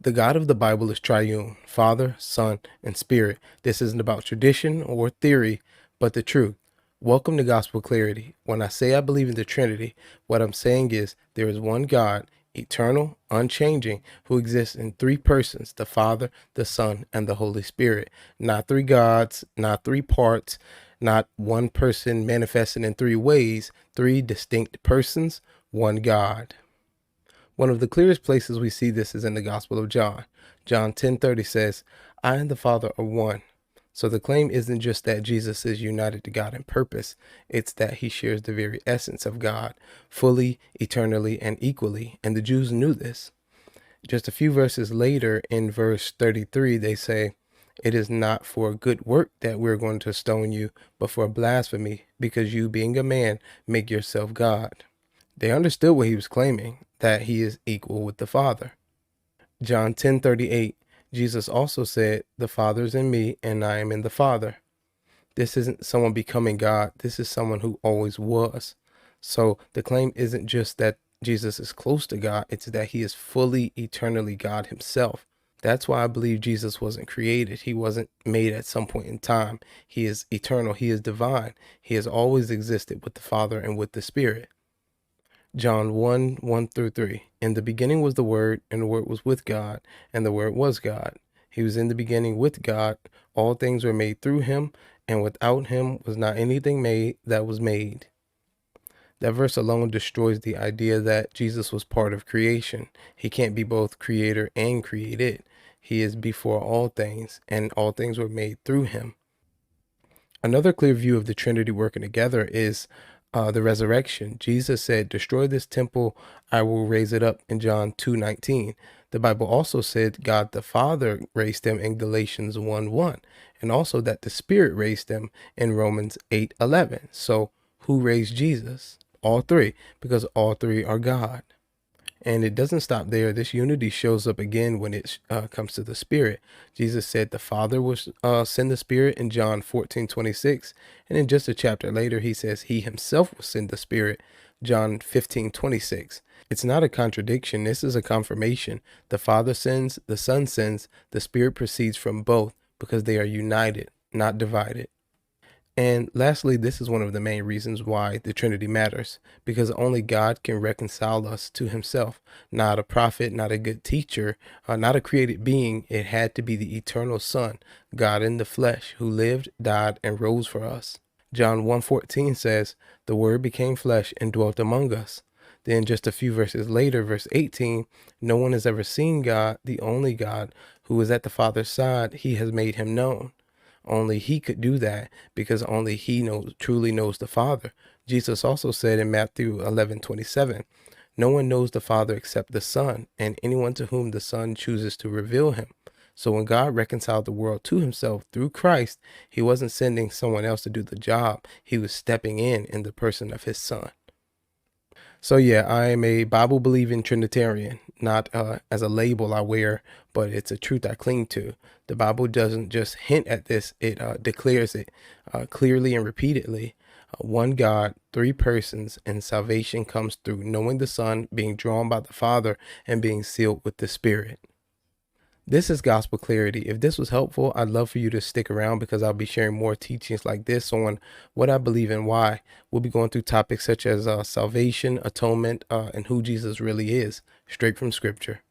The God of the Bible is triune, Father, Son, and Spirit. This isn't about tradition or theory, but the truth. Welcome to Gospel Clarity. When I say I believe in the Trinity, what I'm saying is there is one God, eternal, unchanging, who exists in three persons, the Father, the Son, and the Holy Spirit. Not three gods, not three parts, not one person manifested in three ways, three distinct persons, one God. One of the clearest places we see this is in the Gospel of John. John 10:30 says, I and the Father are one. So the claim isn't just that Jesus is united to God in purpose, it's that he shares the very essence of God, fully, eternally, and equally, and the Jews knew this. Just a few verses later, in verse 33, they say, It is not for a good work that we're going to stone you, but for blasphemy, because you, being a man, make yourself God. They understood what he was claiming, that he is equal with the Father. John 10:38, Jesus also said, The Father is in me, and I am in the Father. This isn't someone becoming God. This is someone who always was. So the claim isn't just that Jesus is close to God. It's that he is fully, eternally God himself. That's why I believe Jesus wasn't created. He wasn't made at some point in time. He is eternal. He is divine. He has always existed with the Father and with the Spirit. John 1:1-3. In the beginning was the Word, and the Word was with God, and the Word was God. He was in the beginning with God. All things were made through him, and without him was not anything made that was made. That verse alone destroys the idea that Jesus was part of creation. He can't be both creator and created. He is before all things, and all things were made through him. Another clear view of the Trinity working together is the resurrection. Jesus said, Destroy this temple, I will raise it up in John 2:19. The Bible also said God the Father raised him in Galatians 1:1, and also that the Spirit raised him in Romans 8:11. So who raised Jesus? All three, because all three are God. And it doesn't stop there. This unity shows up again when it comes to the Spirit. Jesus said the Father will send the Spirit in John 14:26. And in just a chapter later, he says he himself will send the Spirit, John 15:26. It's not a contradiction. This is a confirmation. The Father sends, the Son sends, the Spirit proceeds from both because they are united, not divided. And lastly, this is one of the main reasons why the Trinity matters, because only God can reconcile us to himself, not a prophet, not a good teacher, not a created being. It had to be the eternal Son, God in the flesh, who lived, died, and rose for us. John 1:14 says, The Word became flesh and dwelt among us. Then just a few verses later, verse 18, no one has ever seen God, the only God, who is at the Father's side. He has made him known. Only he could do that because only he truly knows the Father. Jesus also said in Matthew 11:27, no one knows the Father except the Son, and anyone to whom the Son chooses to reveal him. So when God reconciled the world to himself through Christ, he wasn't sending someone else to do the job. He was stepping in the person of his Son. So yeah, I am a Bible believing Trinitarian, not as a label I wear, but it's a truth I cling to. The Bible doesn't just hint at this, it declares it clearly and repeatedly. One God, three persons, and salvation comes through knowing the Son, being drawn by the Father, and being sealed with the Spirit. This is Gospel Clarity. If this was helpful, I'd love for you to stick around because I'll be sharing more teachings like this on what I believe and why. We'll be going through topics such as salvation, atonement, and who Jesus really is, straight from Scripture.